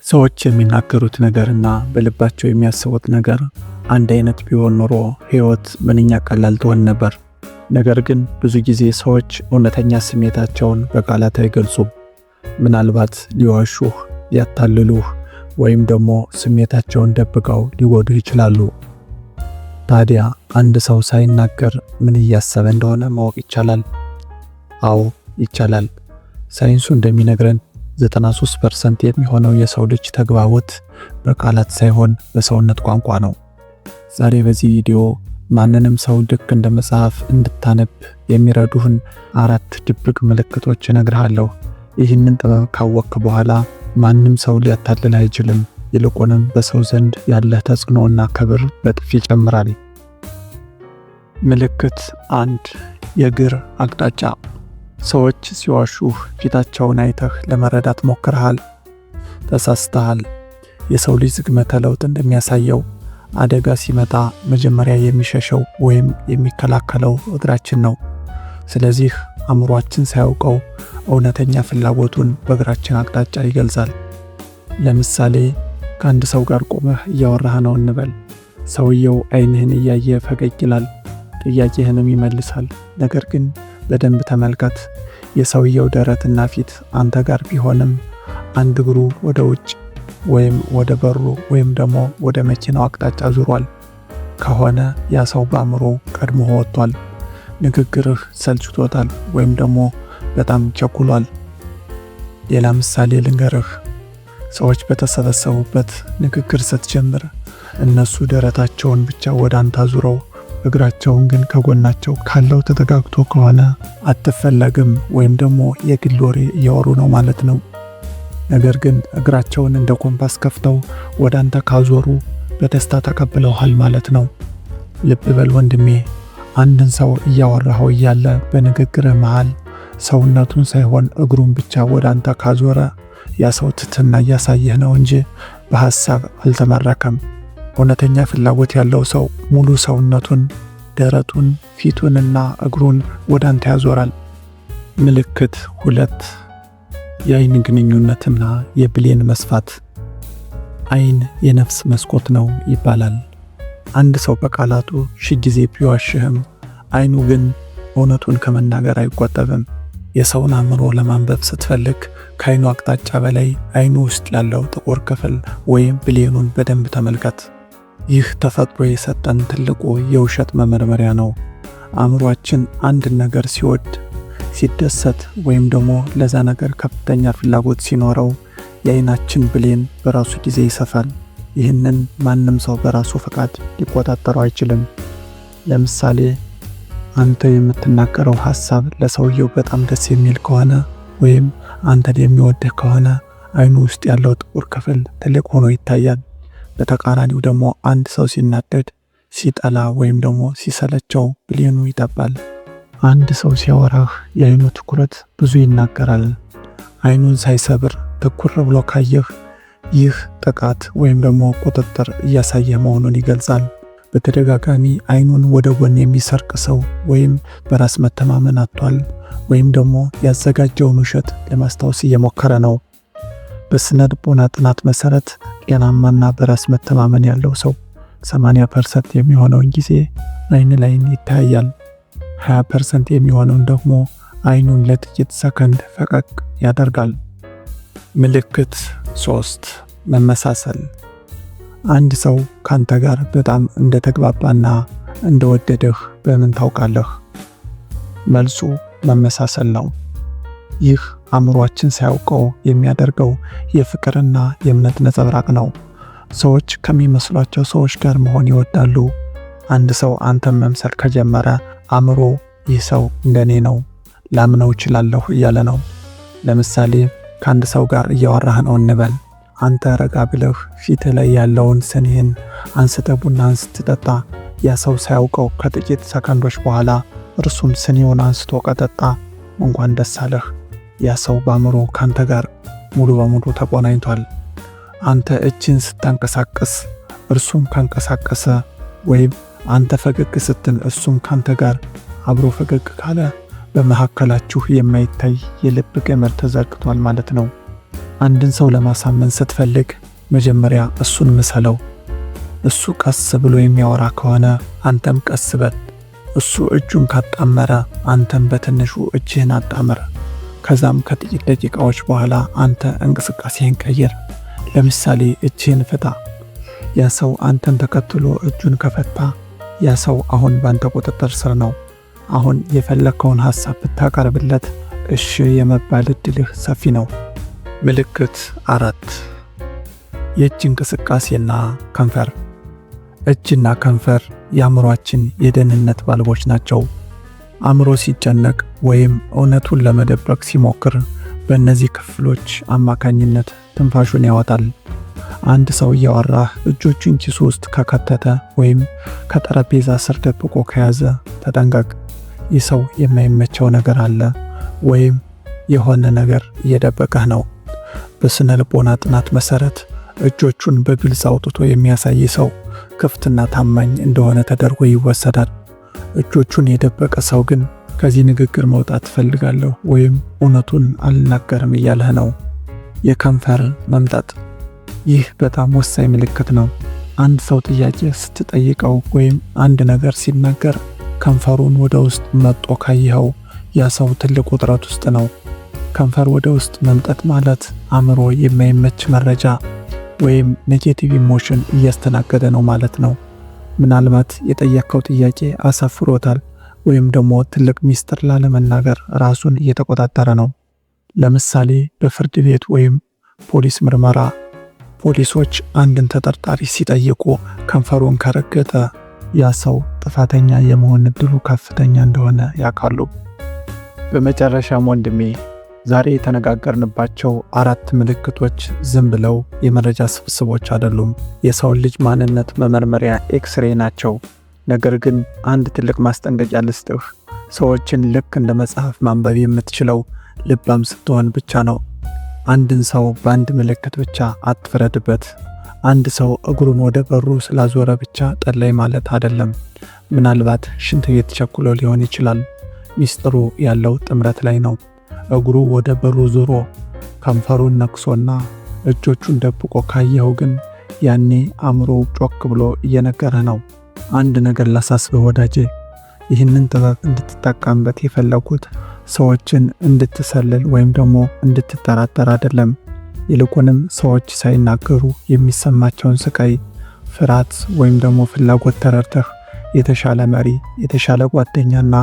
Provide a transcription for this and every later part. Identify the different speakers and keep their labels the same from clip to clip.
Speaker 1: ሰዎች የሚናገሩት ነገርና በልባቸው የሚያስቡት ነገር አንድ አይነት ቢሆን ኖሮ ሕይወት ምንኛ ቀላል ትሆን ነበር። ነገር ግን ብዙ ጊዜ ሰዎች እውነተኛ ስሜታቸውን በቃላት አይገልጹም። ምናልባት ሊዋሹህ፣ ሊያታልሉህ ወይም ደግሞ ስሜታቸውን ደብቀው ሊጎዱህ ይችላሉ። ታዲያ አንድ ሰው ሳይናገር ምን እያሰበ እንደሆነ ማወቅ ይቻላል? አዎ ይቻላል። ሳይንሱ እንደሚነግረን 93% የሚሆነው የሰው ልጅ ተግባቦት በቃላት ሳይሆን በሰውነት ቋንቋ ነው። ዛሬ በዚህ ቪዲዮ ማንንም ሰው ልክ እንደ መጽሐፍ እንድታነብ የሚረዱህን 4 ድብቅ ምልክቶች እነግርሃለሁ። ይህንን ጥበብ ካወቅክ በኋላ ማንም ሰው ሊያታልልህ አይችልም። ይልቁንም በሰው ዘንድ ያለህ ተጽዕኖና ክብር በጥፍ ይጨምራል። ምልክት 1 የእግር አቅጣጫ። ሰዎች ሲዋሹህ ፊታቸውን አይተህ ለመረዳት ሞክረሃል? ተሳስተሃል። የሰው ልጅ ዝግመተ ለውጥ እንደሚያሳየው አደጋ ሲመጣ መጀመሪያ የሚሸሸው ወይም የሚከላከለው እግራችን ነው። ስለዚህ አእምሯችን ሳያውቀው እውነተኛ ፍላጎቱን በእግራችን አቅጣጫ ይገልጻል። ለምሳሌ ከአንድ ሰው ጋር ቆመህ እያወራህ ነው እንበል። ሰውየው ዓይንህን እያየ ፈገግ ይላል፣ ጥያቄህንም ይመልሳል። ነገር ግን በደንብ ተመልከት። የሰውየው ደረትና ፊት አንተ ጋር ቢሆንም አንድ እግሩ ወደ ውጭ ወይም ወደ በሩ ወይም ደግሞ ወደ መኪናው አቅጣጫ ዙሯል። ከሆነ ያ ሰው በአእምሮ ቀድሞ ወጥቷል። ንግግርህ ሰልችቶታል ወይም ደግሞ በጣም ቸኩሏል። ሌላ ምሳሌ ልንገርህ። ሰዎች በተሰበሰቡበት ንግግር ስትጀምር እነሱ ደረታቸውን ብቻ ወደ አንተ አዙረው እግራቸውን ግን ከጎናቸው ካለው ተጠጋግቶ ከሆነ አትፈለግም ወይም ደግሞ የግል ወሬ እያወሩ ነው ማለት ነው። ነገር ግን እግራቸውን እንደ ኮምፓስ ከፍተው ወደ አንተ ካዞሩ በደስታ ተቀብለውሃል ማለት ነው። ልብ በል ወንድሜ፣ አንድን ሰው እያወራኸው እያለ በንግግርህ መሃል ሰውነቱን ሳይሆን እግሩን ብቻ ወደ አንተ ካዞረ ያ ሰው ትሕትና እያሳየህ ነው እንጂ በሐሳብ አልተመረከም። እውነተኛ ፍላጎት ያለው ሰው ሙሉ ሰውነቱን፣ ደረቱን፣ ፊቱንና እግሩን ወደ አንተ ያዞራል። ምልክት 2 የአይን ግንኙነትና የብሌን መስፋት። አይን የነፍስ መስኮት ነው ይባላል። አንድ ሰው በቃላቱ ሺህ ጊዜ ቢዋሽህም አይኑ ግን እውነቱን ከመናገር አይቆጠብም። የሰውን አእምሮ ለማንበብ ስትፈልግ ከአይኑ አቅጣጫ በላይ አይኑ ውስጥ ያለው ጥቁር ክፍል ወይም ብሌኑን በደንብ ተመልከት። ይህ ተፈጥሮ የሰጠን ትልቁ የውሸት መመርመሪያ ነው። አእምሯችን አንድ ነገር ሲወድ፣ ሲደሰት ወይም ደግሞ ለዛ ነገር ከፍተኛ ፍላጎት ሲኖረው የአይናችን ብሌን በራሱ ጊዜ ይሰፋል። ይህንን ማንም ሰው በራሱ ፈቃድ ሊቆጣጠረው አይችልም። ለምሳሌ አንተ የምትናገረው ሐሳብ ለሰውየው በጣም ደስ የሚል ከሆነ ወይም አንተን የሚወድህ ከሆነ አይኑ ውስጥ ያለው ጥቁር ክፍል ትልቅ ሆኖ ይታያል። በተቃራኒው ደግሞ አንድ ሰው ሲናደድ፣ ሲጠላ ወይም ደግሞ ሲሰለቸው ብሌኑ ይጠባል። አንድ ሰው ሲያወራህ የአይኑ ትኩረት ብዙ ይናገራል። አይኑን ሳይሰብር ትኩር ብሎ ካየህ ይህ ጥቃት ወይም ደግሞ ቁጥጥር እያሳየ መሆኑን ይገልጻል። በተደጋጋሚ አይኑን ወደ ጎን የሚሰርቅ ሰው ወይም በራስ መተማመን አጥቷል ወይም ደግሞ ያዘጋጀውን ውሸት ለማስታወስ እየሞከረ ነው። በስነ ልቦና ጥናት መሰረት ጤናማና በራስ መተማመን ያለው ሰው 80% የሚሆነውን ጊዜ አይን ላይን ይታያል። 20% የሚሆነውን ደግሞ አይኑን ለጥቂት ሰከንድ ፈቀቅ ያደርጋል። ምልክት 3 መመሳሰል። አንድ ሰው ካንተ ጋር በጣም እንደተግባባና እንደወደደህ በምን ታውቃለህ? መልሱ መመሳሰል ነው። ይህ አእምሯችን ሳያውቀው የሚያደርገው የፍቅርና የእምነት ነጸብራቅ ነው። ሰዎች ከሚመስሏቸው ሰዎች ጋር መሆን ይወዳሉ። አንድ ሰው አንተን መምሰል ከጀመረ አእምሮ ይህ ሰው እንደኔ ነው፣ ላምነው እችላለሁ እያለ ነው። ለምሳሌ ከአንድ ሰው ጋር እያወራህ ነው እንበል። አንተ ረጋ ብለህ ፊትህ ላይ ያለውን ስኒህን አንስተህ ቡናን ስትጠጣ ያ ሰው ሳያውቀው ከጥቂት ሰከንዶች በኋላ እርሱም ስኒውን አንስቶ ቀጠጣ። እንኳን ደስ አለህ። ያ ሰው በአእምሮ ካንተ ጋር ሙሉ በሙሉ ተቆናኝቷል። አንተ እጅን ስታንቀሳቅስ እርሱም ካንቀሳቀሰ ወይም አንተ ፈገግ ስትል እሱም ካንተ ጋር አብሮ ፈገግ ካለ በመካከላችሁ የማይታይ የልብ ገመድ ተዘርግቷል ማለት ነው። አንድን ሰው ለማሳመን ስትፈልግ መጀመሪያ እሱን ምሰለው። እሱ ቀስ ብሎ የሚያወራ ከሆነ አንተም ቀስ በል። እሱ እጁን ካጣመረ አንተም በትንሹ እጅህን አጣምር። ከዛም ከጥቂት ደቂቃዎች በኋላ አንተ እንቅስቃሴህን ቀይር። ለምሳሌ እጅህን ፍታ። ያ ሰው አንተን ተከትሎ እጁን ከፈታ ያ ሰው አሁን ባንተ ቁጥጥር ስር ነው። አሁን የፈለከውን ሐሳብ ብታቀርብለት እሺ የመባል እድልህ ሰፊ ነው። ምልክት 4 የእጅ እንቅስቃሴና ከንፈር። እጅና ከንፈር የአእምሮአችን የደህንነት ባልቦች ናቸው። አእምሮ ሲጨነቅ ወይም እውነቱን ለመደበቅ ሲሞክር በእነዚህ ክፍሎች አማካኝነት ትንፋሹን ያወጣል። አንድ ሰው እያወራ እጆቹን ኪሱ ውስጥ ከከተተ ወይም ከጠረጴዛ ስር ደብቆ ከያዘ ተጠንቀቅ። ይህ ሰው የማይመቸው ነገር አለ ወይም የሆነ ነገር እየደበቀህ ነው። በስነ ልቦና ጥናት መሰረት እጆቹን በግልጽ አውጥቶ የሚያሳይ ሰው ክፍትና ታማኝ እንደሆነ ተደርጎ ይወሰዳል። እጆቹን የደበቀ ሰው ግን ከዚህ ንግግር መውጣት ፈልጋለሁ ወይም እውነቱን አልናገርም እያለህ ነው። የከንፈር መምጠጥ። ይህ በጣም ወሳኝ ምልክት ነው። አንድ ሰው ጥያቄ ስትጠይቀው ወይም አንድ ነገር ሲናገር ከንፈሩን ወደ ውስጥ መጥቶ ካየኸው ያ ሰው ትልቅ ውጥረት ውስጥ ነው። ከንፈር ወደ ውስጥ መምጠጥ ማለት አእምሮ የማይመች መረጃ ወይም ኔጌቲቭ ኢሞሽን እያስተናገደ ነው ማለት ነው። ምናልባት የጠየቀው ጥያቄ አሳፍሮታል ወይም ደግሞ ትልቅ ሚስጥር ላለመናገር ራሱን እየተቆጣጠረ ነው። ለምሳሌ በፍርድ ቤት ወይም ፖሊስ ምርመራ ፖሊሶች አንድን ተጠርጣሪ ሲጠይቁ ከንፈሩን ከረገጠ ያ ሰው ጥፋተኛ የመሆን እድሉ ከፍተኛ እንደሆነ ያውቃሉ። በመጨረሻም ወንድሜ ዛሬ የተነጋገርንባቸው 4 ምልክቶች ዝም ብለው የመረጃ ስብስቦች አይደሉም። የሰውን ልጅ ማንነት መመርመሪያ ኤክስሬ ናቸው። ነገር ግን አንድ ትልቅ ማስጠንቀቂያ ልስጥህ። ሰዎችን ልክ እንደ መጽሐፍ ማንበብ የምትችለው ልባም ስትሆን ብቻ ነው። አንድን ሰው በአንድ ምልክት ብቻ አትፍረድበት። አንድ ሰው እግሩን ወደ በሩ ስላዞረ ብቻ ጠላይ ማለት አይደለም። ምናልባት ሽንት ቤት ቸኩሎ ሊሆን ይችላል። ሚስጥሩ ያለው ጥምረት ላይ ነው። እግሩ ወደ በሩ ዞሮ ከንፈሩን ነክሶና እጆቹን ደብቆ ካየው ግን ያኔ አእምሮ ጮክ ብሎ እየነገረ ነው። አንድ ነገር ላሳስብህ ወዳጄ፣ ይህንን ጥበብ እንድትጠቀምበት የፈለጉት ሰዎችን እንድትሰልል ወይም ደግሞ እንድትጠራጠር አይደለም። ይልቁንም ሰዎች ሳይናገሩ የሚሰማቸውን ስቃይ፣ ፍርሃት ወይም ደግሞ ፍላጎት ተረድተህ የተሻለ መሪ፣ የተሻለ ጓደኛና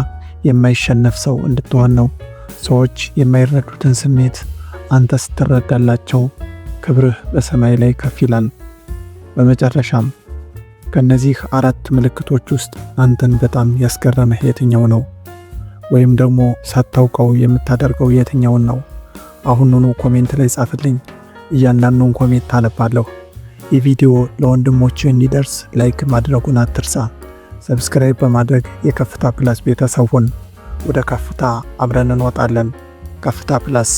Speaker 1: የማይሸነፍ ሰው እንድትሆን ነው። ሰዎች የማይረዱትን ስሜት አንተ ስትረዳላቸው ክብርህ በሰማይ ላይ ከፍ ይላል። በመጨረሻም ከነዚህ 4 ምልክቶች ውስጥ አንተን በጣም ያስገረመህ የትኛው ነው? ወይም ደግሞ ሳታውቀው የምታደርገው የትኛውን ነው? አሁኑኑ ኮሜንት ላይ ጻፍልኝ። እያንዳንዱን ኮሜንት ታነባለሁ። የቪዲዮ ለወንድሞችህ እንዲደርስ ላይክ ማድረጉን አትርሳ። ሰብስክራይብ በማድረግ የከፍታ ፕላስ ቤተሰብ ሁን። ወደ ከፍታ አብረን እንወጣለን። ከፍታ ፕላስ